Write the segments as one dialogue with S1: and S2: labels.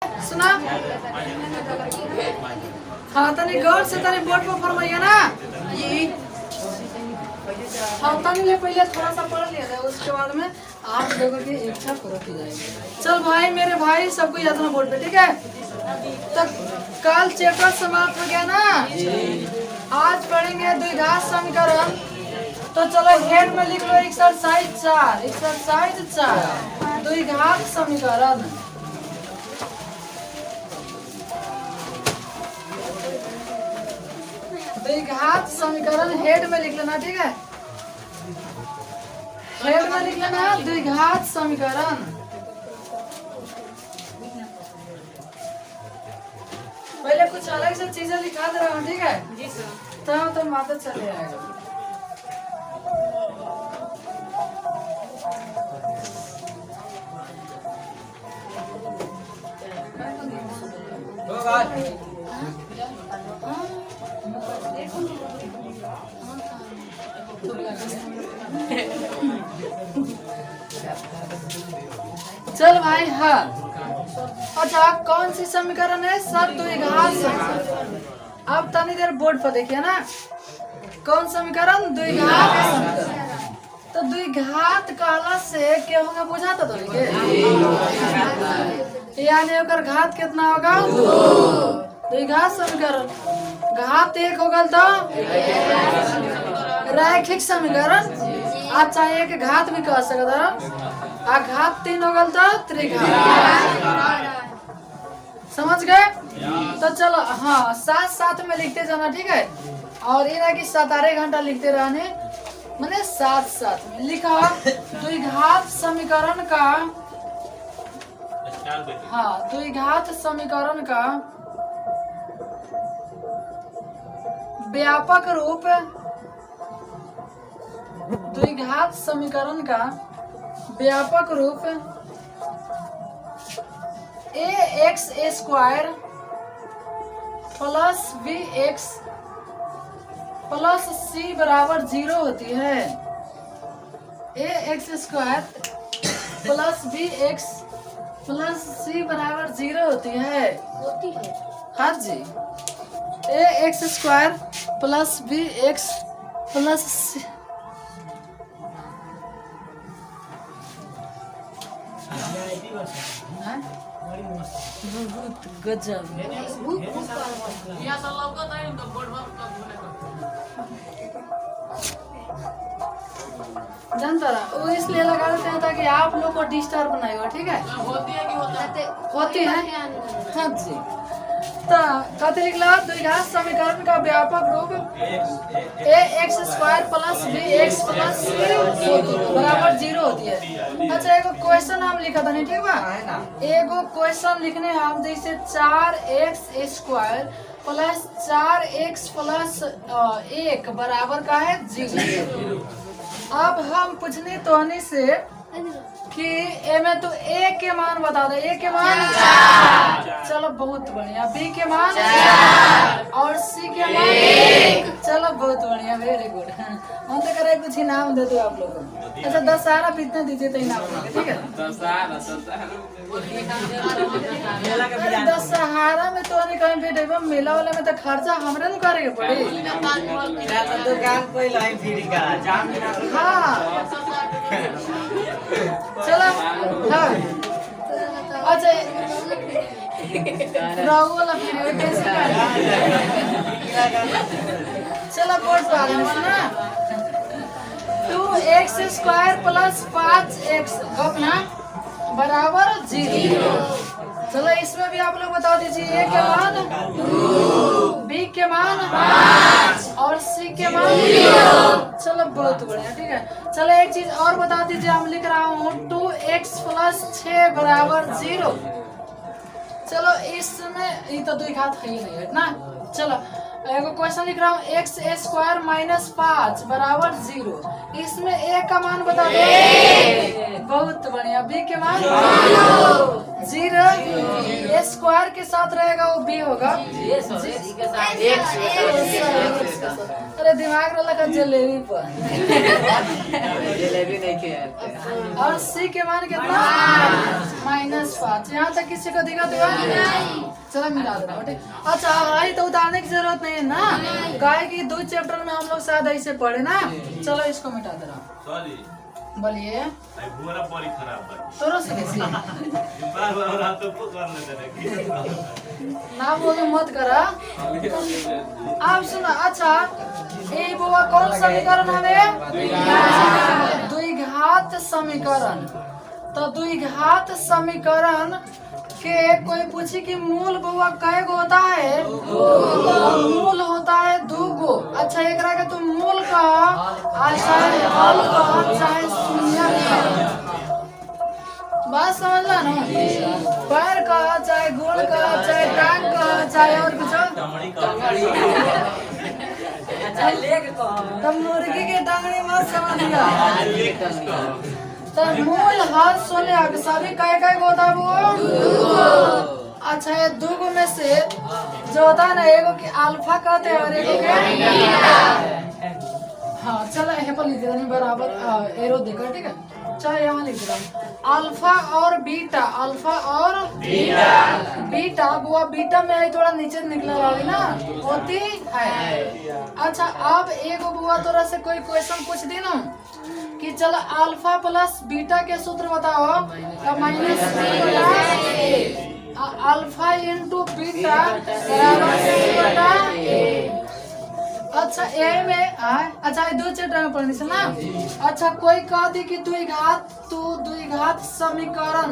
S1: सुना हाँ तनी गौर से तनी बोर्ड पर फरमाइए ना ये हाँ तनी ले पहले थोड़ा सा पढ़ लिया था उसके बाद में आप लोगों की इच्छा पूरा की जाएगी। चल भाई मेरे भाई सबको याद रखना बोर्ड पे ठीक है। तो कल चैप्टर समाप्त हो गया ना, आज पढ़ेंगे द्विघात समीकरण। तो चलो हेड में लिख लो एक्सरसाइज 4 द्विघात समीकरण। द्विघात समीकरण हेड में लिख लेना ठीक है। हेड में लिख लेना द्विघात समीकरण। पहले कुछ अलग से चीजें लिखा दे रहा हूँ ठीक है जी सर, तो माता चले आएगा। चल भाई हाँ अच्छा कौन सी समीकरण है सर? द्विघात समीकरण। अब तनी देर बोर्ड पर देखिए ना कौन समीकरण? द्विघात समीकरण। तो द्विघात कहला से क्या होगा बुझाता तो यानी अगर घात कितना होगा? द्विघात समीकरण घात 1 होगा तो रैखिक समीकरण। अच्छा एक घात भी कह सकता घात 3 होगा तो त्रिघात। समझ गए? तो चलो हाँ साथ साथ में लिखते जाना ठीक है। और ये ना कि 7 घंटा लिखते रहने मैंने साथ साथ में लिखा द्विघात समीकरण का। हाँ द्विघात समीकरण का व्यापक रूप, द्विघात समीकरण का व्यापक रूप ax² plus bx plus c बराबर 0 होती है। ax² plus bx plus c बराबर 0 होती है। हाँ जी ax² plus bx plus c गजब जानता रहा वो इसलिए लगा देते हैं ताकि आप लोग को डिस्टर्ब नहीं हो ठीक है। होती है हाँ जी। तो कहते लिखला द्विघात समीकरण का व्यापक रूप ax² plus bx plus c बराबर 0 होती है। अच्छा एगो क्वेश्चन हम लिखा था नहीं ठीक बा? एगो क्वेश्चन लिखने हम जैसे 4x² प्लस 4x प्लस 1 बराबर का है 0। अब हम पूछने तोहनी से कि ए में तो ए के मान बता दे। ए के मान चलो बहुत बढ़िया। बी के मान और सी के मान चलो बहुत बढ़िया वेरी गुड। हम तो करे कुछ इनाम दे दो आप लोगों को। अच्छा दशहरा बीतने दीजिए तो इनाम देंगे ठीक है। दशहरा में तो नहीं कहीं भेजे मेला वाला में तो खर्चा हमरे न करे पड़े। हाँ चलो हाँ अच्छा राहु वाला वीडियो कैसे चलो बोर्ड पे आ गए सुना 2x² प्लस 5x अपना बराबर 0। चलो इसमें भी आप लोग बता दीजिए ए के मान 2 बी के मान 5 और सी के मान 0। चलो बहुत बढ़िया ठीक है। चलो एक चीज और बता दीजिए हम लिख रहा हूँ 2x प्लस 6 बराबर 0। चलो इसमें ये तो द्विघात है ही नहीं है ना। चलो एगो क्वेश्चन लिख रहा हूँ x² माइनस 5 बराबर 0। इसमें a का मान बता दो। बहुत बढ़िया। b के मान 0 a² स्क्वायर के साथ रहेगा वो बी होगा। अरे दिमाग में लगा जलेबी पर।
S2: जलेबी नहीं किया।
S1: और सी के मान कितना -5। यहाँ तक किसी को दिक्कत हुआ? चलो मिला दे रहा हूँ। अच्छा आई तो उतारने की जरूरत नहीं है ना, गाय की 2 चैप्टर में हम लोग शायद ऐसे पढ़े ना। चलो इसको मिटा दे रहा हूँ। बोलिए तोरो से कैसी ना बोलो मत करा। आप सुना। अच्छा ये बुआ कौन समीकरण हमें? द्विघात समीकरण। तो द्विघात समीकरण के कोई पूछी कि मूल बुआ कै गो होता है? मूल होता है 2 गो। अच्छा एक रहा तुम मूल का चाहे हल का चाहे शून्य का बात समझला ना। पैर का चाहे गोल का चाहे टांग का चाहे और कुछ तब मुर्गी के टांगनी मत समझ लिया। तो मूल हल शून्य सभी काय होता है वो? अच्छा ये 2 गो में से जो होता है ना, एगो की अल्फा कहते हैं और एगो के हाँ चलो यहाँ पर लिख देना बराबर एरो देकर। ठीक है चलो यहाँ लिख दे रहा हूँ अल्फा और बीटा। अल्फा और बीटा बुआ बीटा में आई थोड़ा नीचे निकला वाली ना होती है। अच्छा अब एगो बुआ तोरा से कोई क्वेश्चन पूछ दी ना कि चलो अल्फा प्लस बीटा के सूत्र बताओ। अल्फा इंटू बीटा बराबर। अच्छा ए में अच्छा 2 चैप्टर में पढ़ने से ना। अच्छा कोई कह दी कि द्विघात समीकरण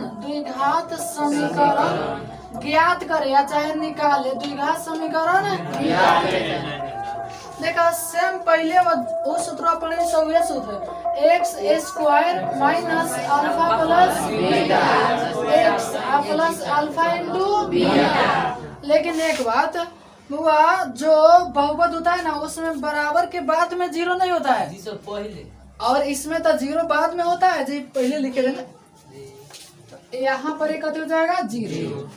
S1: ज्ञात करे या चाहे निकाले। द्विघात समीकरण देखा सेम पहले वो सूत्र पढ़ने से वही सूत्र x² minus alpha plus beta x plus alpha into beta. लेकिन एक बात हुआ जो बहुपद होता है ना उसमें बराबर के बाद में 0 नहीं होता है और इसमें तो 0 बाद में होता है जी पहले लिखे देना। यहाँ पर एक हो जाएगा 0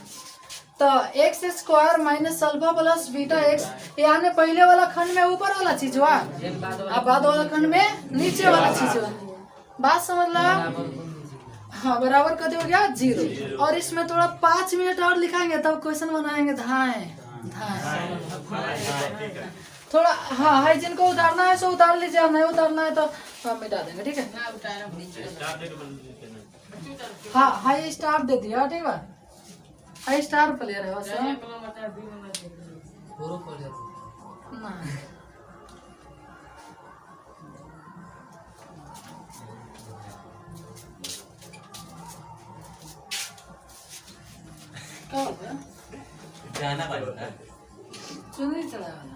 S1: तो x² minus alpha plus beta x। यानी पहले वाला खंड में ऊपर वाला चीज हुआ अब बाद वाला खंड में नीचे वाला चीज हुआ। बात समझ ला? हाँ बराबर कते हो गया 0। और इसमें थोड़ा 5 मिनट और लिखाएंगे तब क्वेश्चन बनाएंगे। धाए थोड़ा हाँ है जिनको उतारना है सो उतार लीजिए, नहीं उतारना है तो मिटा देंगे। ठीक है हाँ हाई स्टार दे दिया। ठीक है हाई स्टार प्लेयर है वैसे ना।
S2: जाना पड़ेगा
S1: चुनी चला वाला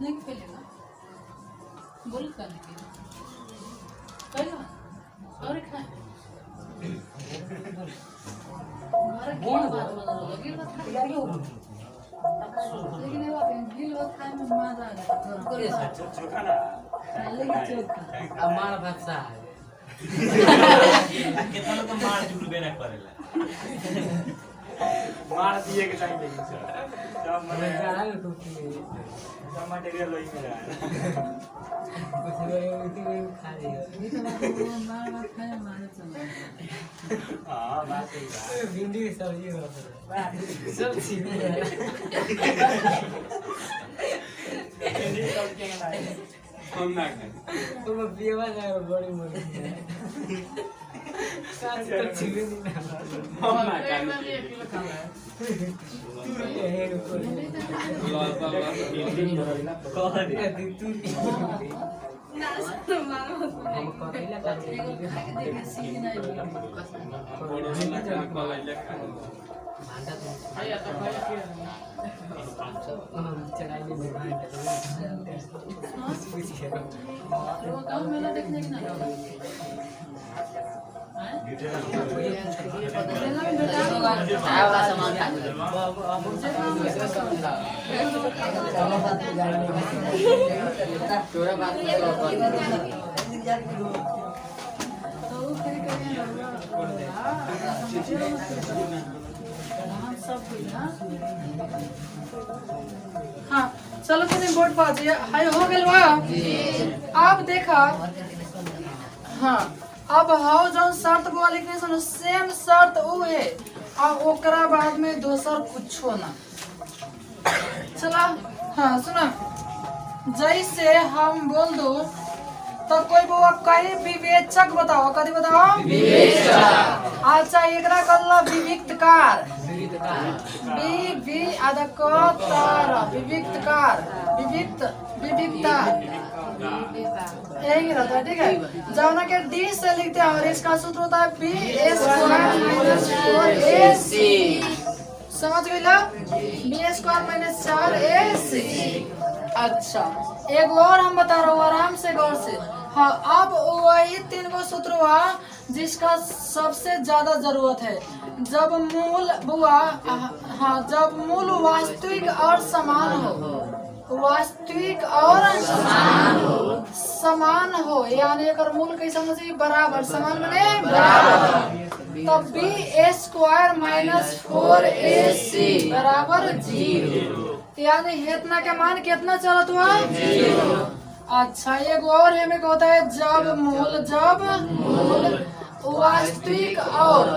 S1: नहीं फैलेगा बोल करने के कहियो और खाए हमारा गिल बात बना गिल बात खा लेकिन ये बात गिल बात खाए में मजा आ जाता है। चोखा ना लेकिन चोखा
S2: हमारा भाषा है
S3: कितना तो मार जुड़ बेना करेला मार दिए के चाहिए लेकिन सर सब मने
S2: गाना में कुछ
S3: सब मटेरियल वही मेरा
S2: कुछ वो खा रही है
S1: मार खाए मार चला।
S3: हां बात सही है
S2: भिंडी की सब्जी हो सब चीज है
S3: भिंडी सब के ना हम ना खाए
S2: तो मैं पीवा ना बड़ी मोटी साथ तो चिली नहीं ना
S3: हम ना खाए
S2: है को कौन है तू हम करेला का भांडा तो आया तो हम चढ़ाई में भांडा
S1: वो काम मेला देखने की ना हाँ चलो तुम बोर्ड पा दिया हाय हो गए बा आप देखा हाँ अब हाउ जौन शर्त बोला लिखने सुनो सेम शर्त वो है और ओकरा बाद में दोसर कुछ ना चला हाँ सुना जैसे हम बोल दो तो कोई वो कहीं विवेचक बताओ कभी बताओ विवेचक अच्छा एकरा कल्ला विविक्तकार विविक्तकार विविक्ता यही रहता है ठीक है जब ना के डी से लिखते हैं और इसका सूत्र होता है B a square minus 4ac समझ गई ला बी स्क्वायर माइनस 4ac अच्छा एक और हम बता रहा हूँ आराम से गौर से हाँ अब वही 3 गो सूत्र हुआ जिसका सबसे ज्यादा जरूरत है जब मूल बुआ हाँ जब मूल वास्तविक और समान हो वास्तविक और समान हो यानी अगर मूल कैसा समझिए बराबर समान बने बराबर तब b a square minus 4ac बराबर 0 यानी इतना के मान कितना चलत हुआ 0 अच्छा एक और है में होता है जब मूल वास्तविक और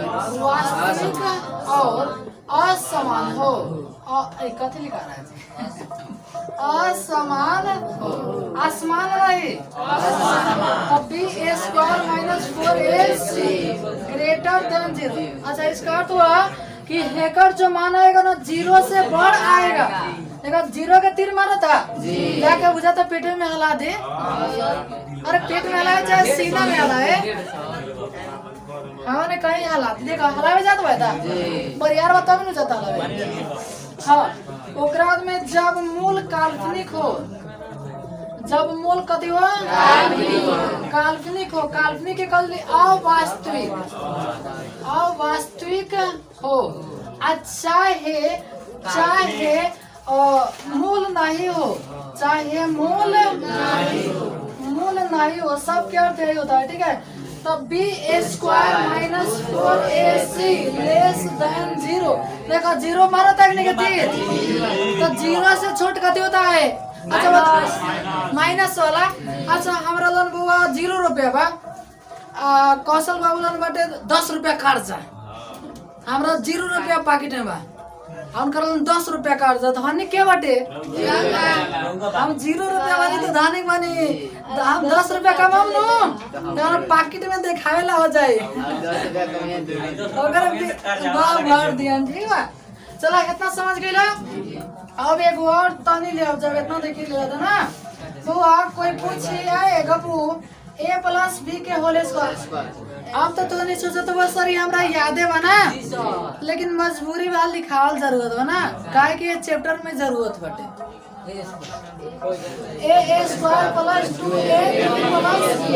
S1: असमान हो कथी लिखा रहा है असमान आसमान नहीं अब b a square minus 4ac greater than 0 अच्छा इसका अर्थ हुआ कि हैकर जो मान आएगा ना 0 से बढ़ आएगा लेकिन 0 के तीर मारा था क्या क्या बुझा था पेट में हिला दे अरे पेट में हिलाए चाहे सीना में हिलाए हाँ ने कहीं हालात देखा हलावे जाता है था पर यार बता भी नहीं जाता हलावे हाँ ओकरा बाद में जब मूल काल्पनिक हो जब मूल कथी हो काल्पनिक हो काल्पनिक के कल अवास्तविक हो चाहे मूल नहीं हो चाहे मूल नहीं हो सब क्या अर्थ यही होता है ठीक है तब b a square minus 4ac less than 0 देखो 0 मारा तक नेगेटिव तो 0 से छोट कथी होता है अच्छा माइनस वाला अच्छा हमारा लोन बुआ 0 रुपया बा कौशल बाबू लोन बाटे 10 रुपया खर्चा हमारा 0 रुपया पॉकेट में बा हम कर 10 रुपया खर्चा तो हमने क्या बाटे हम 0 रुपया वाली तो धानिक बनी हम 10 रुपया कमाम नो पॉकेट में दिखावे ला हो जाए अगर भर दिया ठीक बा चला इतना समझ गई ला अब एक और तनी ले अब जब इतना देखी ले था ना तो आप कोई पूछिए गपू a प्लस b के होल स्क्वायर अब तो नहीं सोचा तो बस सर हमरा यादें बना लेकिन मजबूरी वाल लिखावल जरूरत बना काहे कि चैप्टर में जरूरत बटे a square plus 2a plus b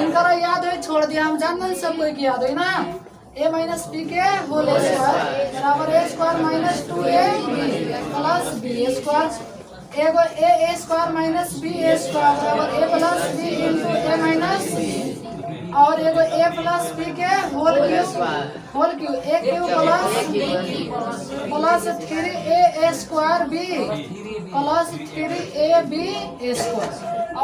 S1: इनका याद है छोड़ दिया हम जानते सब कोई की याद है ना a माइनस b के होल स्क्वायर बराबर a square minus 2a plus b square एगो a square minus b square बराबर a plus b into a minus b और एगो a प्लस b के whole cube a cube plus 3a square b plus 3ab square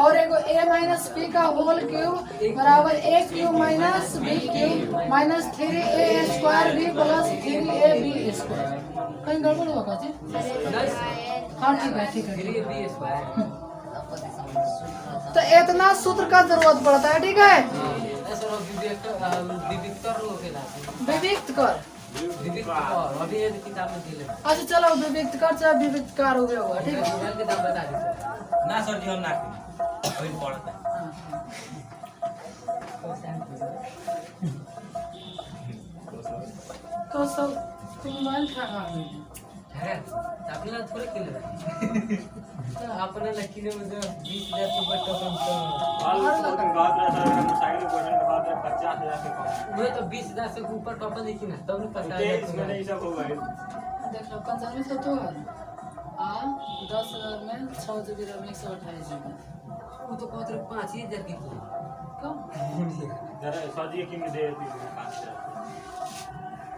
S1: और एगो a minus b का whole cube बराबर a cube minus b cube minus 3a square b plus 3ab square कहीं गड़बड़ हुआ क्या जी हाँ ठीक है तो इतना सूत्र का जरूरत पड़ता है ठीक है विविक्त कर अच्छा चलो विविक्त कर चाहे विविक्त कार हो गया होगा ठीक है
S3: ना सर जी हम ना पढ़ता
S1: कौशल तुम मोबाइल खा
S2: है आपने थोड़े खेल रहा है अपना लकी ने मुझे 20,000 से ऊपर टोकन तो वो तो 20,000 से ऊपर टोकन देखी ना तब नहीं पता
S1: देख लो 95 से तो 10,000 में 6 GB RAM 128 GB
S2: वो तो कहते 5,000 की
S1: क्यों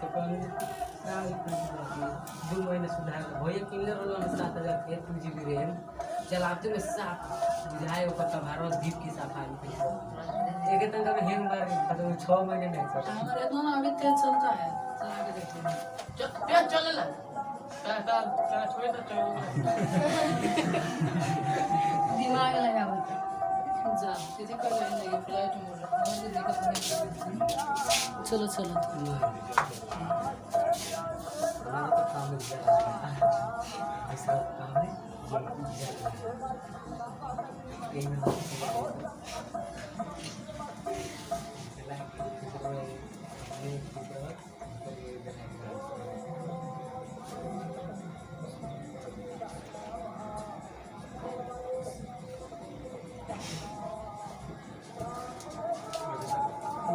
S2: तो कहने साल 2 महीने सुधार भैया किलर वाला 7,000 के 2 GB रैम चलाते में 7 बुझाए ऊपर का भारत दीप की सफाई एक तंग में हैंग मार के खत्म 6 महीने नहीं चला
S1: हमारे इतना ना अभी तेज चलता है चला के देखते हैं
S3: चल ला का छोड़ दो
S1: दिमाग लगा होता जा किसी को लाइन लगी फ्लाइट मोड मुझे दिक्कत नहीं चलो चलो
S2: हमारा तो काम है ऐसा काम है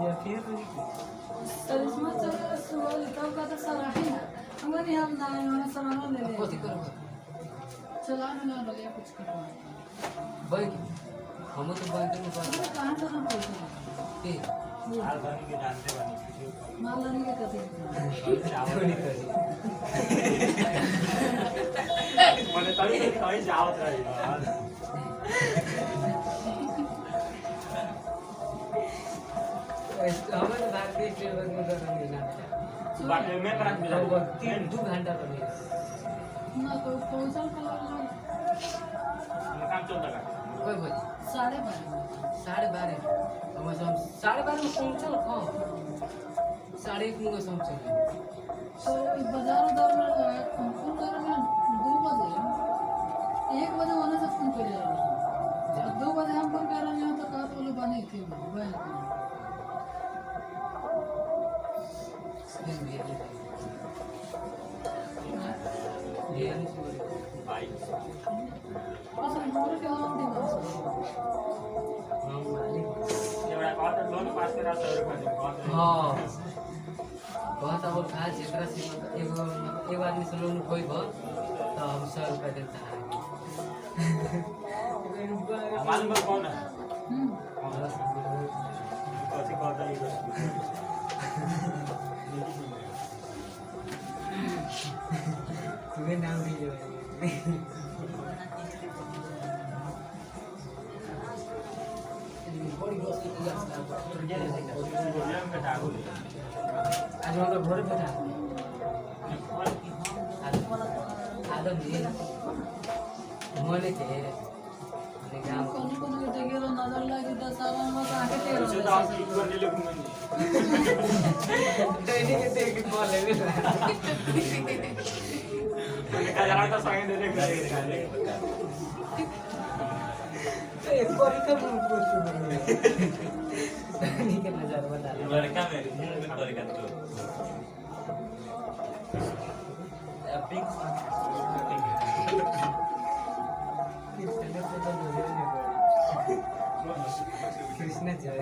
S2: या फिर
S1: सर इसमें चलो सुबह कब का तो सारा है ना हमारे हम ना हमारा सामान ले ले
S2: कोशिश करो
S1: चला ना ले कुछ करवा
S2: बैंक हम तो बैंक में
S1: हम कहां से हम पैसे
S2: पे
S1: माल लाने के कहते
S2: हमारे भारतीय स्टेट बैंक में करने ना 2 घंटा तो नहीं
S1: ना कोई पहुंचा कल
S2: कोई बोल 12:30 हम 12:30 में पहुंचल कहाँ 1:30 में पहुंचल
S1: तो बाजार दर में फोन कर में 2 बजे 1 बजे होने से फोन कर रहे 2 बजे हम फोन कर रहे हैं तो कहा तो लोग बने थे मोबाइल असल मोर के हम
S2: हाँ बहुत अब कहा जेकरा से एगो आदमी से लोन कोई बा तो हम 100 रुपया देता है
S3: कौन है
S2: तुम्हें नाम दीजिए आज हम लोग घोड़े पे था आदम जी मोने थे गाँव
S1: कोन के देखे नजर लगी तो सारा में आके तेल
S2: ट्रेनिंग के देख बोल ले एक बार का नहीं के नजर बता
S3: लड़का में मुंह में कर तो
S2: कृष्ण जय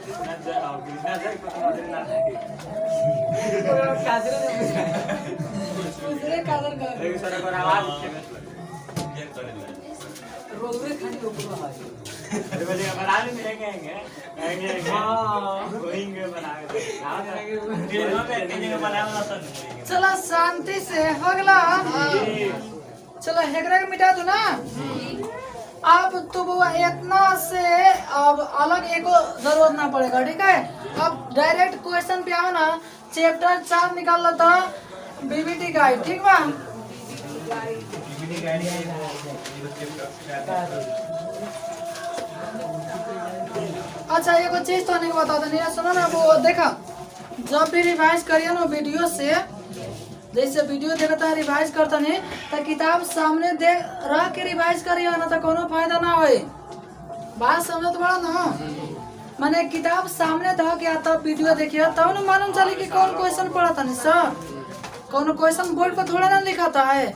S3: कृष्णा जय
S1: दूसरे कादर कर
S3: एक सारा पर आवाज
S2: रोबरे खाली ऊपर आवाज
S3: अरे बजे बना ले आएंगे हां गोइंगे बनाएगा
S1: चलो शांति से हो गला चलो हेकरा के मिटा दो ना अब तो बुआ इतना से अब अलग एको जरूरत ना पड़ेगा ठीक है अब डायरेक्ट क्वेश्चन पे आओ ना चैप्टर 4 निकाल लो तो बीबीटी गाइड ठीक बा अच्छा एगो चीज तो नहीं बता दे सुनो ना वो देखा जब भी रिवाइज करिए ना वीडियो से जैसे वीडियो देखता है रिवाइज करता नहीं तो किताब सामने दे रह के रिवाइज करिए ना तो कोनो फायदा ना होए बात समझ बड़ा ना माने किताब सामने दे के आता वीडियो देखिए तब ना मालूम चले कि कौन क्वेश्चन पढ़ा था नहीं सर कौन क्वेश्चन बोर्ड पर थोड़ा ना लिखा था है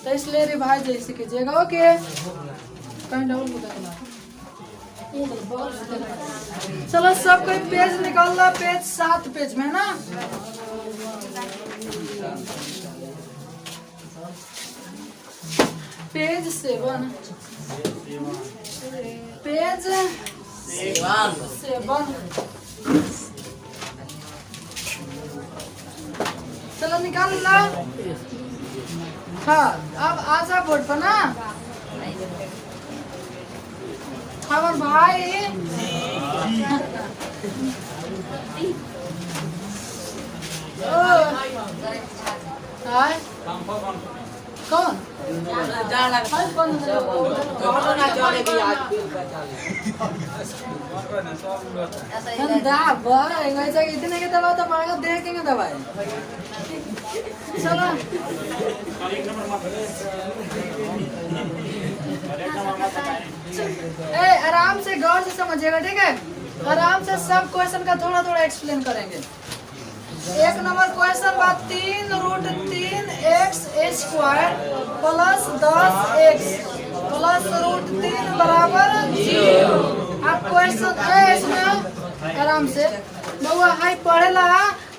S1: तो इसलिए रिवाइज जैसे कीजिएगा। ओके कहीं डबल बुता चलो सब कोई पेज निकाल लो। पेज 7 पेज में ना पेज 7 पेज 7 चलो निकाल ला। हाँ अब आजा बोर्ड पर ना। हमार भाई हाय कौन इतने के दवा तो मांगा देखेंगे दवाई। चलो आराम से गौर से समझिएगा, ठीक है? आराम से सब क्वेश्चन का थोड़ा थोड़ा एक्सप्लेन करेंगे। 1 नंबर क्वेश्चन बात 3√3x² प्लस 10x प्लस √3 बराबर 0। अब क्वेश्चन है इसमें आराम से बउआ हाई पढ़ेला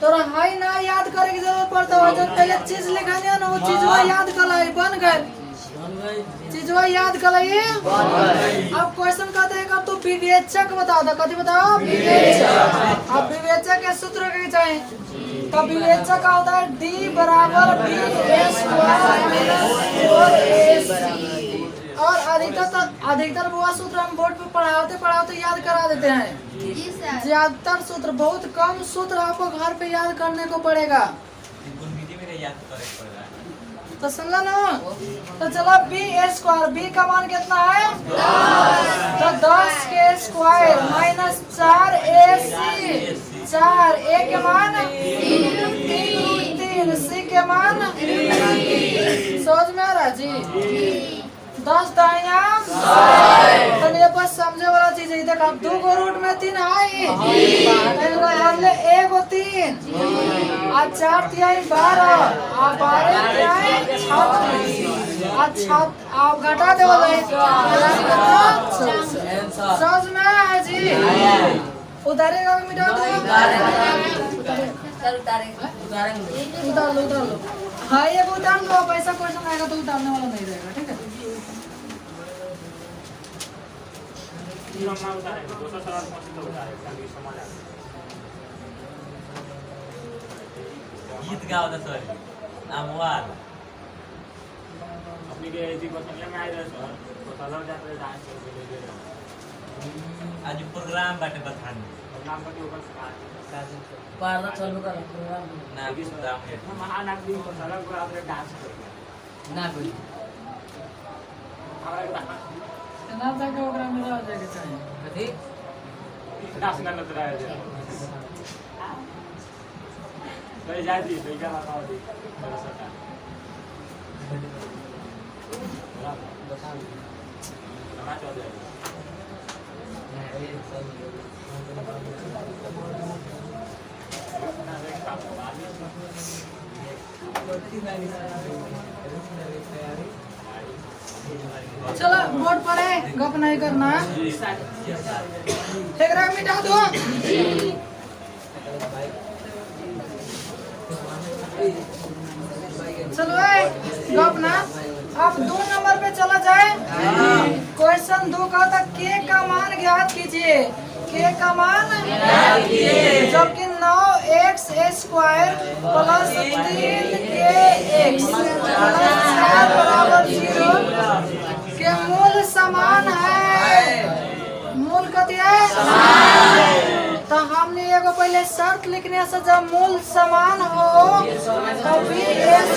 S1: तोरा हाई ना याद करे की जरूरत पड़ता है। जो पहले चीज लिखानी है ना वो चीज याद कर लाई बन गए चीजवा याद कर लाई। अब क्वेश्चन कहते हैं कब तो विवेचक बता दो। कथी बताओ? विवेचक। अब विवेचक के सूत्र के चाहिए तो विवेचक का होता है D बराबर B² - 4AC। और अधिकतर बुआ सूत्र हम बोर्ड पे पढ़ाते याद करा देते हैं। ज्यादातर सूत्र बहुत कम सूत्र आपको घर पे याद करने को पड़ेगा। तो समझा ना? तो चलो B² B का मान कितना है 10। तो 10 के स्क्वायर माइनस 4AC 4 A के मान 3 C के मान समझ में आ रहा जी? 10 दाया तो ये बस समझे वाला चीज है। देख अब 2 को रूट में 3 आई एगो 3 आ 4 तिहाई 12 आ 12 तिहाई 36 आप घटा दे समझ में है जी? उतारेगा मिटा दो उतार लो। हाँ ये उतार लो। पैसा क्वेश्चन आएगा तो उतारने वाला नहीं रहेगा, ठीक है?
S3: गीत गाओ त सर नामवार अपनी के जी को समझ में आइ रहे सर तो कलर जाते डांस के आज प्रोग्राम बाटे बथान नाम का ऊपर
S2: पारना चालू कर प्रोग्राम
S3: ना भी सुधार है महान आदमी को कलर को आपने डांस कर
S2: ना कोई
S3: हमारा
S1: ना तक ओकरा में रह जाके चाहिए।
S2: कथी
S3: डांस करना तो रहा है तो जाती तो क्या बताओ दी सरकार
S2: बता
S3: समाज हो जाएगा
S1: चलो बोर्ड पर है गप नहीं करना। एकरा मिटा दो। चलो गप ना। अब 2 नंबर पे चला जाए। क्वेश्चन 2 का था K का मान ज्ञात कीजिए। K का मान जबकि 9x² प्लस 3kx प्लस 4 बराबर 0 के मूल समान है। मूल कथी है? तो हमने एगो पहले शर्त लिखने से जब मूल समान हो तो B² -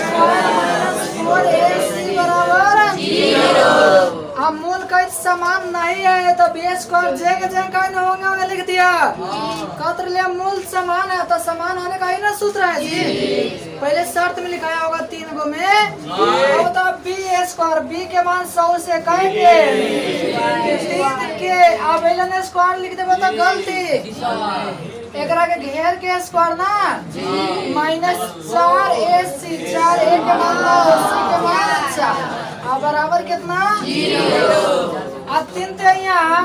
S1: 4AC बराबर 0। अब मूल का समान नहीं है तो B² जगह न होगा लिख दिया। कत्र लिया मूल समान है तो समान होने का ही ना सूत्र है जी। पहले शर्त में लिखाया होगा 3 गो में तो B² B के मान 100 से कहेंगे 3 के अब स्क्वायर लिख देगा तो गलती एकरा के घेर के स्क्वायर ना माइनस 4ac 4 a के मान 9 c के मान 4 अब बराबर कितना 0 अब 3 थे यहाँ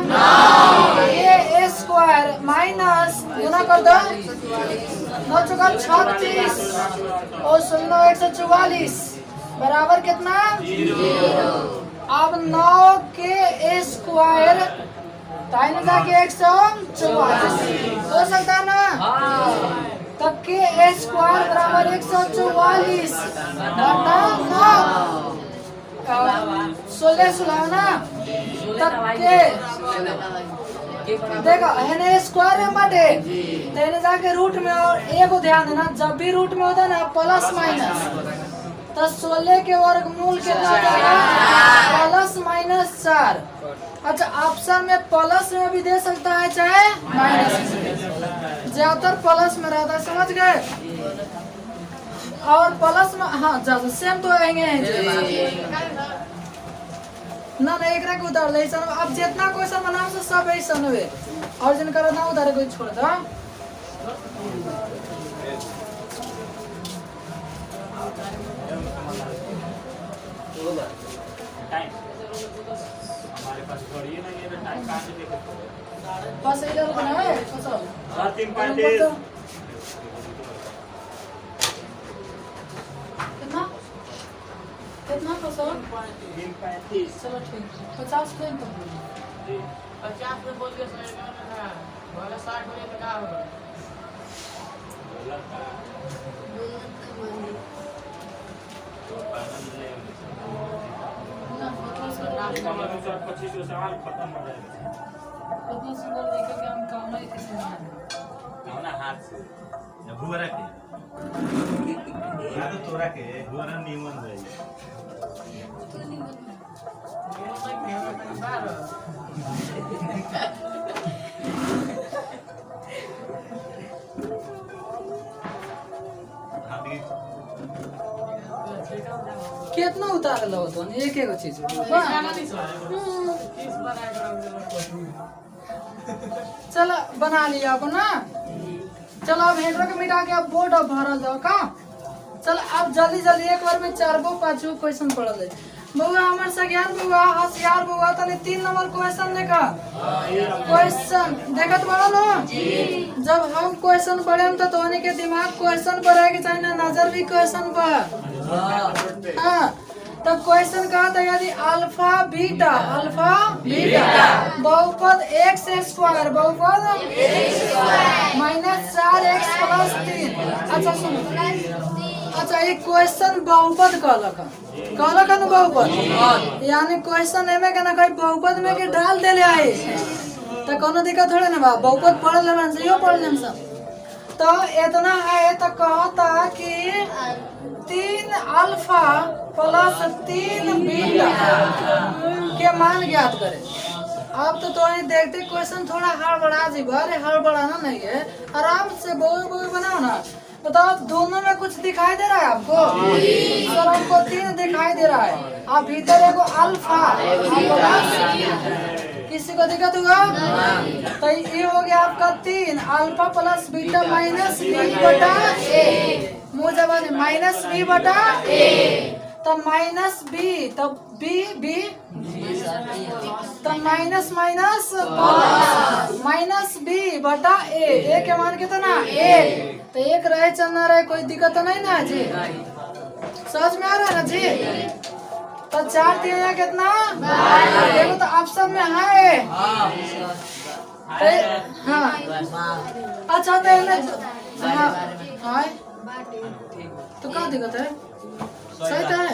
S1: a स्क्वायर माइनस गुना कर दो 9 चौका 36 और 16 144 बराबर कितना 0 अब 9 के a स्क्वायर टाइम जाके 144 हो सकता है ना तब के a स्क्वायर बराबर 144 बटा 9 16 सुलाओ ना तब के देखो है स्क्वायर में बटे तेने जाके रूट में और a को ध्यान देना जब भी रूट में होता है ना प्लस माइनस तो 16 के वर्गमूल कितना प्लस माइनस 4 अच्छा ऑप्शन में प्लस में भी दे सकता है चाहे माइनस में ज्यादातर प्लस में रहता है समझ गए और प्लस में हाँ ज्यादा सेम तो आएंगे ना एक रख उधर ले अब जितना क्वेश्चन बनाओ से सब ऐसा हुए और जिनका ना उधर कोई छोड़ दो
S3: टाइम हमारे पास घड़ी नहीं है टाइम कहाँ से देखे
S1: बस इधर रुकना है फसल
S3: 3:35
S1: कितना कितना फसल
S3: 3:35
S1: चलो ठीक 50 दिन तो
S3: जी
S2: 50 में बोल के सही ना वाला 60 बोले तो क्या होगा
S1: कितना सुंदर देखे कि हम काम ही किसी में
S3: हाथ से बुआरा के यार तोरा के बुआरा निमन रही
S1: कितना उतार लो तो एक एक चीज चलो बना लिया आपको ना चलो अब हेडर के मिटा के अब बोर्ड अब भरल जाओ का चलो अब जल्दी जल्दी एक बार में 4-5 क्वेश्चन पढ़ल है बउआ हमार सज्ञान बउआ होशियार बउआ तने 3 नंबर क्वेश्चन देखा क्वेश्चन देखत बड़ा लो जब हम क्वेश्चन पढ़े तो तोहनी के दिमाग क्वेश्चन पर रहे के चाहिए ना नजर भी क्वेश्चन पर हाँ तब क्वेश्चन कहा था यदि अल्फा बीटा बहुपद x स्क्वायर बहुपद माइनस 4x प्लस 3 अच्छा सुनो अच्छा ये क्वेश्चन बहुपद कहलक न बहुपद यानी क्वेश्चन एमे के ना कहीं बहुपद में के डाल देले आए तो कोनो दिक्कत थोड़े ना बा बहुपद पढ़ लेबन से यो पढ़ लेम सब तो इतना है तो कहता कि 3 अल्फा प्लस 3 बीटा के मान ज्ञात करे अब तो देखते क्वेश्चन थोड़ा हड़बड़ा जी अरे हड़बड़ाना नहीं है आराम से बोई बनाओ ना बताओ दोनों में कुछ दिखाई दे रहा है आपको सर हमको 3 दिखाई दे रहा है अब भीतर एगो अल्फा किसी को दिक्कत हुआ तो ये हो गया आपका 3 alpha plus beta minus b बटा a मुँह जबान माइनस b बटा a तो माइनस b तो b तो माइनस माइनस b बटा a के मान कितना 1 तो 1 रहे चलना रहे कोई दिक्कत नहीं ना जी समझ में आ रहा है ना जी तो 4 3 या कितना देखो तो ऑप्शन में है हाँ अच्छा तो हाँ तो क्या दिक्कत है सही तो है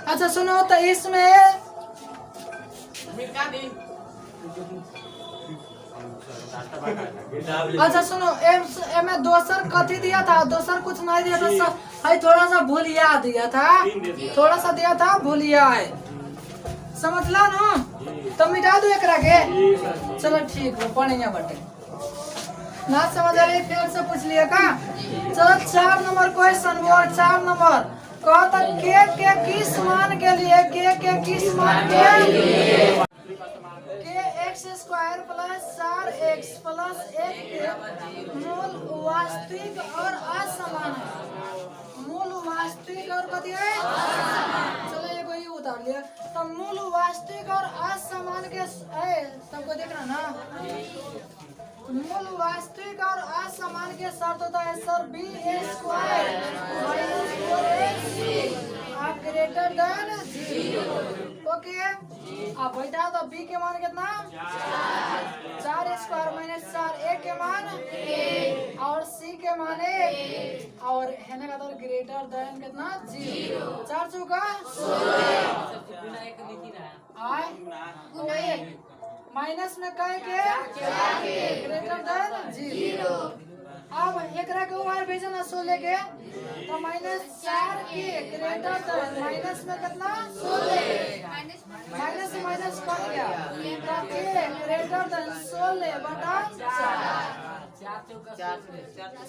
S1: अच्छा सुनो तो इसमें अच्छा सुनो एम दोसर कथी दिया था दोसर कुछ नहीं दिया था है थोड़ा सा भूलिया दिया था थोड़ा सा दिया था भूलिया है समझला ना तो मिटा दो एकरा के चलो ठीक है पढ़ेंगे बटे ना समझ आ रही फिर से पूछ लिया का चलो 4 नंबर क्वेश्चन वो 4 नंबर कहता के किस मान के लिए के किस मान के x square plus 4 x plus 1 के मूल वास्तविक और असमान है। मूल वास्तविक और कथी है? चलो एगो ये उतार लिया। तो मूल वास्तविक और असमान के सबको देख रहा ना। मूल वास्तविक और असमान के शर्त होता है sir B square minus 4ac greater than 0। Okay अब बैठा तो बी के मान कितना? 4 स्क्वायर माइनस 4 ए के मान 1 और सी के मान 1 और है ना का ग्रेटर देन कितना? 0। 4 चौका 16 माइनस में कहे के ग्रेटर देन 0। अब एकरा के ऊपर भेजना 16 के तो माइनस 4 के ग्रेटर देन माइनस में कितना? 16 माइनस से माइनस कट गया तो के ग्रेटर देन 16 बटा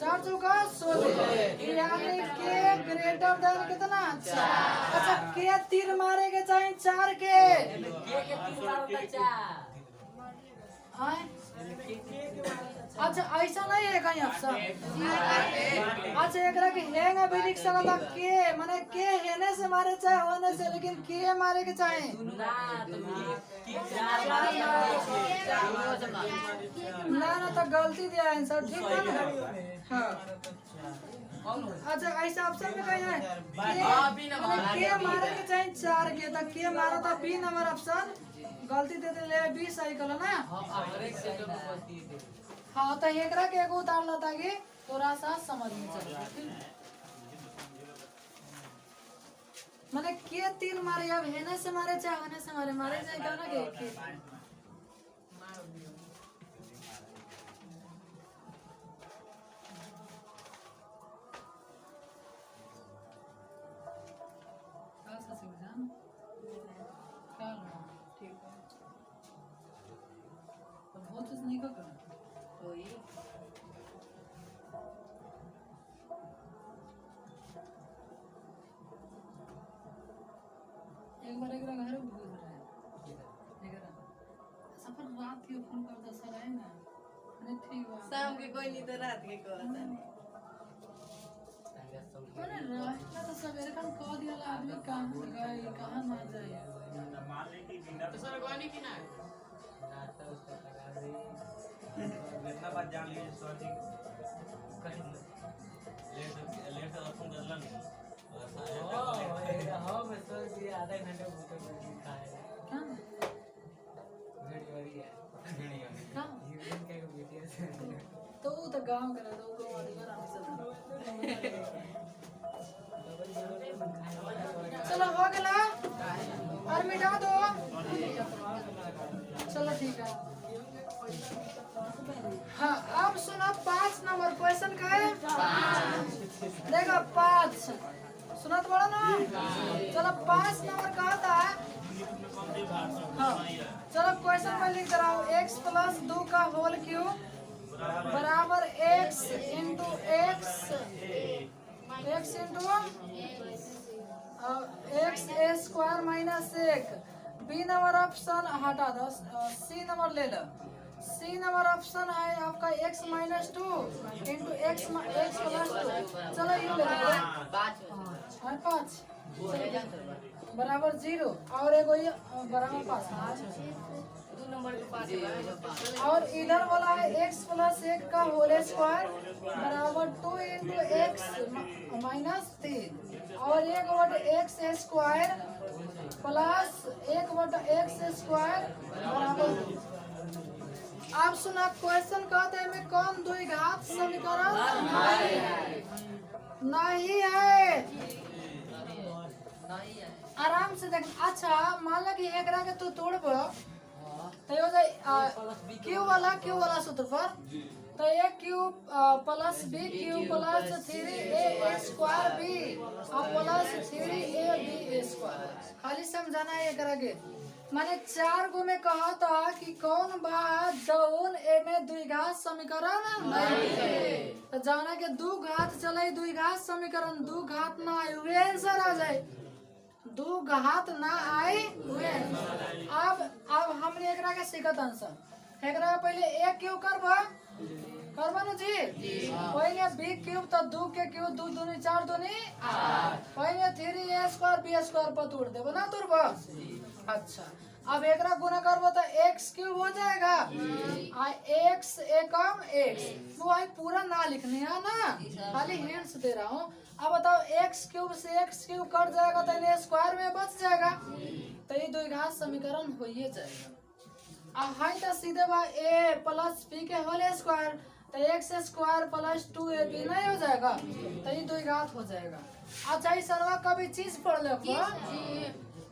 S1: 4 चौका 16 यानी के ग्रेटर देन कितना? 4। अच्छा के तीर मारे के चाहिए 4 के अच्छा ऐसा नहीं है कहीं ऑप्शन। अच्छा एकरा के हेंगा भी लिख सकता के माने के हेने से मारे चाहे होने से लेकिन के मारे के चाहे ना तो गलती दिया आंसर ठीक है ना। हाँ अच्छा ऐसा ऑप्शन में कहीं है के मारे के चाहे 4 के तो के मारा था बी नंबर ऑप्शन गलती देते ले 20 सही कल ना। हाँ तो एकरा के एगो उतार लेता कि थोड़ा सा समझ में चल माने के तीर मारे अब हेने से मारे चाहे होने से मारे जाए क्या ना के बहुत कुछ नहीं करना कोई एक बार घर घूम रहा है सफर रात के फोन करता सर है ना नहीं ठीक बात
S4: शाम के कोई नहीं तो रात के को आता नहीं
S1: अरे रात तो सवेरे का कह दिया आदमी कहां गए कहां ना जाए
S3: मान ले कि बिना
S4: तो सर कोई नहीं कि ना
S3: इतना बात जान लीजिए सर जी कहीं लेट से फोन कर लन
S2: हां मैं सर जी आधा घंटे भूखे खाए
S1: क्या
S2: वीडियो है
S1: क्या
S2: यूट्यूब के वीडियो से
S1: तो वो तो गांव का तो गांव वाले आराम से चलो हो गया और मिटा दो चलो ठीक है। हाँ अब सुनो 5 नंबर क्वेश्चन का है देखो 5 सुना तो बड़ा ना। चलो 5 नंबर का आता है। हाँ चलो क्वेश्चन में लिख दे रहा हूँ x प्लस 2 का होल क्यूब बराबर x into x square minus 1। B number option हटा दो सी नंबर ले लो। सी नंबर ऑप्शन है आपका x minus 2 into x plus 2। चलो ये ले लो 5 बराबर 0 और एगो ये बराबर 5
S4: 2 नंबर के पास
S1: और इधर वाला है x प्लस 1 का होल स्क्वायर बराबर 2 इंटू x माइनस 3 और 1 बटा x स्क्वायर प्लस 1 बटा x स्क्वायर बराबर। आप सुना क्वेश्चन कहते हैं में कौन द्विघात समीकरण नहीं है। आराम से देख। अच्छा मान लो कि एकरा के तू तोड़ब तो क्यू वाला सूत्र पर तो a cube plus b cube plus 3a square b और प्लस 3ab स्क्वायर खाली समझाना है एकरा के। माने 4 गो में कहा था कि कौन बा जौन ए में द्विघात समीकरण नहीं है तो जाना के 2 घात चले द्विघात समीकरण 2 घात ना आए हुए आंसर आ जाए 2 घात ना आए हुए। अब हमने एकरा के सीखत आंसर एकरा पहले ए क्यूब करबा न जी पहले बी क्यूब तो 2 के क्यूब 2 दूनी 4 दूनी 8 पहले 3a स्क्वायर b स्क्वायर पर तोड़ देबो ना तोड़बो। अच्छा अब एकरा गुना करबो तो x क्यूब हो जाएगा आ x एकम x वो है पूरा ना लिखने है ना खाली हिंट्स दे रहा हूँ। अब बताओ x क्यूब से x क्यूब कट जाएगा तो इन्हें स्क्वायर में बच जाएगा तो ये द्विघात समीकरण हो ही जाएगा। अब हाई तो सीधे बा a प्लस b के होल स्क्वायर तो x स्क्वायर प्लस 2ab नहीं हो जाएगा तो ये द्विघात हो जाएगा। अच्छा इस सरवा कभी चीज पढ़ ले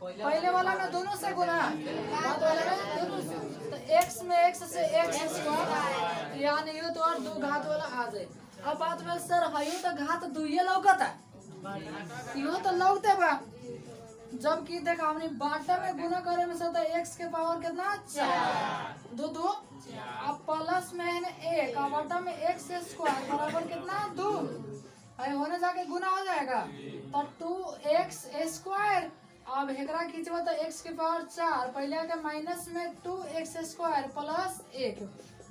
S1: पहले वाला में दोनों से गुना बाद वाला में दोनों से तो x में x से x स्क्वायर यानी ये तो और 2 घात वाला आ जाए। अब बात में सर हयो तो घात 2 ये लौकता यो तो लौकते बा जबकि देखा हमने बाटा में गुना करे में से तो x के पावर कितना 4 2 2 अब प्लस में है 1 और बाटा में x स्क्वायर बराबर कितना 2 अरे होने जाके गुना हो जाएगा तो 2x स्क्वायर। अब हेकरा खींचबो तो x के पावर 4 पहले के माइनस में 2x स्क्वायर प्लस 1।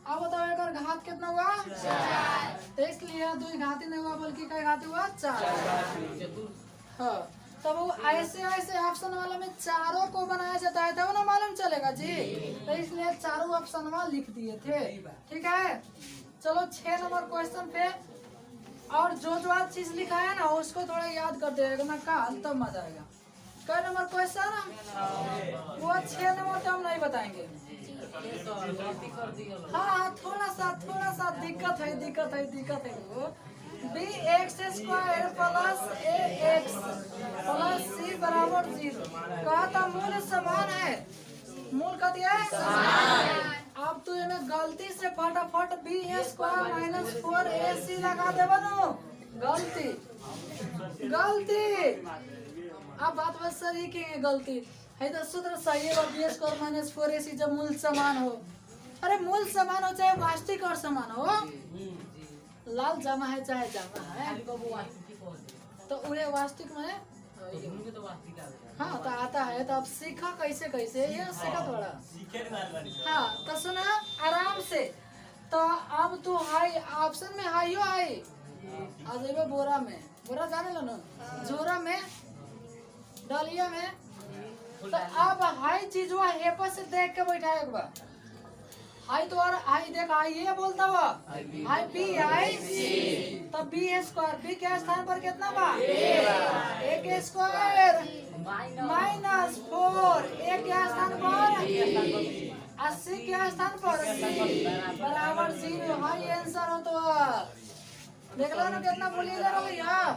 S1: अब बताओ एकर घात कितना हुआ 4 तो इसलिए द्विघात नहीं हुआ बल्कि कई घात हुआ 4। हाँ तब वो ऐसे ऐसे ऑप्शन वाला में चारों को बनाया जाता है तब ना मालूम चलेगा जी तो इसलिए चारों ऑप्शन वहाँ लिख दिए थे। ठीक है चलो 6 नंबर क्वेश्चन पे और जो आज चीज लिखा है ना उसको थोड़ा याद कर देगा ना कल तब मजा आएगा। कै नंबर क्वेश्चन वो 6 नंबर तो हम नहीं बताएंगे। हाँ थोड़ा सा दिक्कत है वो bx square plus ax plus c बराबर 0 कहा था मूल समान है मूल का दिया है समान। अब तू इन्हें गलती से फटाफट b स्क्वायर माइनस 4ac लगा दे बनो गलती। अब बात बस सर ये की गलती है तो सूत्र सही है b स्क्वायर माइनस 4ac जब मूल समान हो। अरे मूल समान हो चाहे वास्तविक और समान हो लाल जमा है चाहे जमा है तो उन्हें वास्तविक में हाँ तो आता है तो अब सीखा कैसे ये सीखा थोड़ा। हाँ तो सुना आराम से तो अब तू हाई ऑप्शन में हाइयो आई आ जाइए बोरा जाने लो ना जोरा में डालिया में तो अब हाई चीज हुआ हेपा से देख के बैठा एक बार हाई तो और हाई देख हाई ये बोलता हुआ हाई बी आई तब बी स्क्वायर बी के स्थान पर कितना बा ए के स्क्वायर माइनस 4 ए के स्थान पर 80 के स्थान पर बराबर 0 हाई आंसर हो तो देख लो ना कितना बोलिए ले रहा यार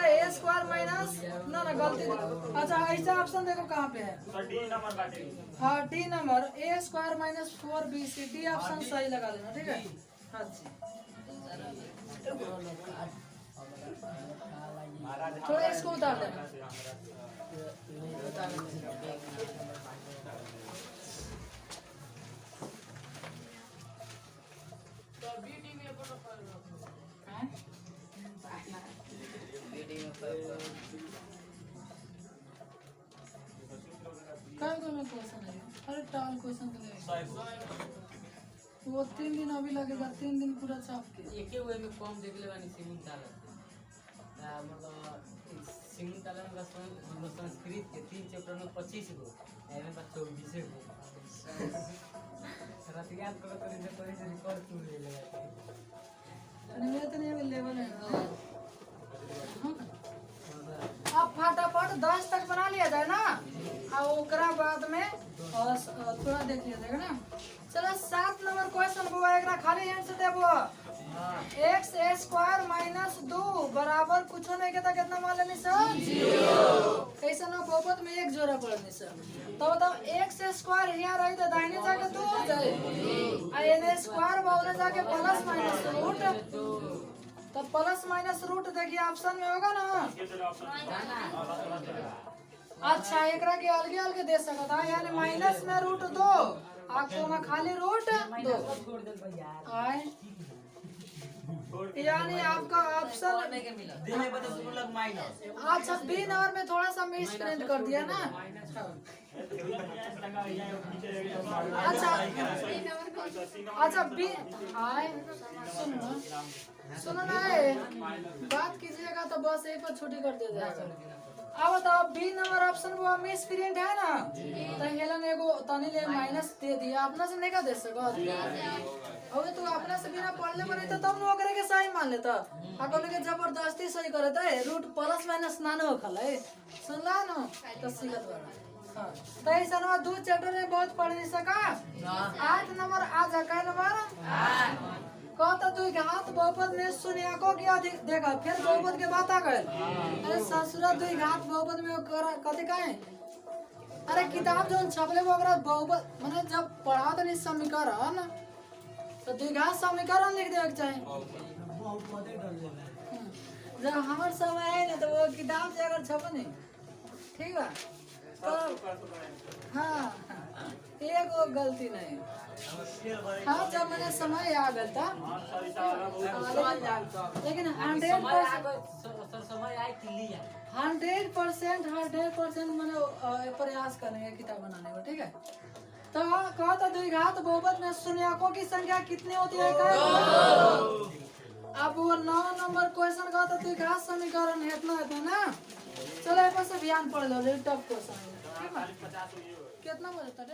S1: ए स्क्वायर माइनस ना गलती। अच्छा ऐसा ऑप्शन देखो कहाँ पे है हाँ D number A square minus 4bc D option सही लगा देना। ठीक है हाँ जी थोड़ा इसको उतार देना। अरे टाल क्वेश्चन वो 3 दिन अभी लगेगा 3 दिन पूरा छाप के
S2: एके वे में कम देख ले बानी सिमुन ताला मतलब सिमुन ताला में संस्कृत के 3 चैप्टर में 25 गो एमे बस 24 गो रात याद करो तो रिकॉर्ड तू ले लेगा
S1: मेरे तो नहीं अवेलेबल है। अब फटाफट 10 तक बना लिया जाए ना और ओकरा बाद में थोड़ा देख लिया जाएगा ना। चलो 7 नंबर क्वेश्चन को एकरा खाली आंसर देबो x स्क्वायर माइनस 2 बराबर कुछ नहीं कहता कितना मान लेनी सर 0 कैसे ना बहुपद में एक जोड़ा पड़नी सर तो बताओ x स्क्वायर यहाँ रही तो दाहिने जाके 2 हो जाए और n स्क्वायर बाहर जाके प्लस माइनस रूट तो प्लस माइनस रूट देखिए ऑप्शन में होगा ना। अच्छा एकरा के अलगे अलगे दे सकता है यानी माइनस में रूट 2 आपको में खाली रूट 2 आए यानी आपका ऑप्शन
S2: पढ़ने के मिला
S3: देने पर तो शुल्क माइनस
S1: अच्छा बी नंबर में थोड़ा सा मिस प्रिंट कर दिया ना। अच्छा अच्छा बी आए सुनो सुनो ना बात कीजिएगा तो बस एक बार छुट्टी कर दिया जाएगा। अब बताओ बी नंबर ऑप्शन वो मिस प्रिंट है ना तो हेलन एगो तनी ले माइनस दे दिया अपना से नहीं का दे सको अबे तू अपना से बिना पढ़ले बने तो तब नो करे के सही मान लेता अगर के जबरदस्ती सही करे तो रूट प्लस माइनस ना हो खले सुनला ना तो सीखत बड़ा हां तो ऐसा ना दो चैप्टर में बहुत पढ़ नहीं सका 8 नंबर आ जा का नंबर 8 कहता तू घात बहुपद में सुनिया को क्या देखा फिर बहुपद के बात आ गए अरे ससुरा तू घात बहुपद में कथी काहे अरे किताब जो छपले वो अगर बहुपद माने जब पढ़ा तो नहीं समीकरण तो द्विघात समीकरण लिख देवे के चाहिए जब हमार समय है ना तो वो किताब से अगर छप नहीं ठीक बा तो हाँ एगो गलती नहीं हाँ जब मैंने समय आ गया था लेकिन 100% मैंने प्रयास करेंगे किताब बनाने को ठीक है। तो कहा था द्विघात बहुपद में शून्यकों की संख्या कितनी होती है अब वो 9 नंबर क्वेश्चन का था द्विघात समीकरण इतना है ना चलो एक बार से ध्यान पढ़ लो टफ क्वेश्चन कितना बजे तक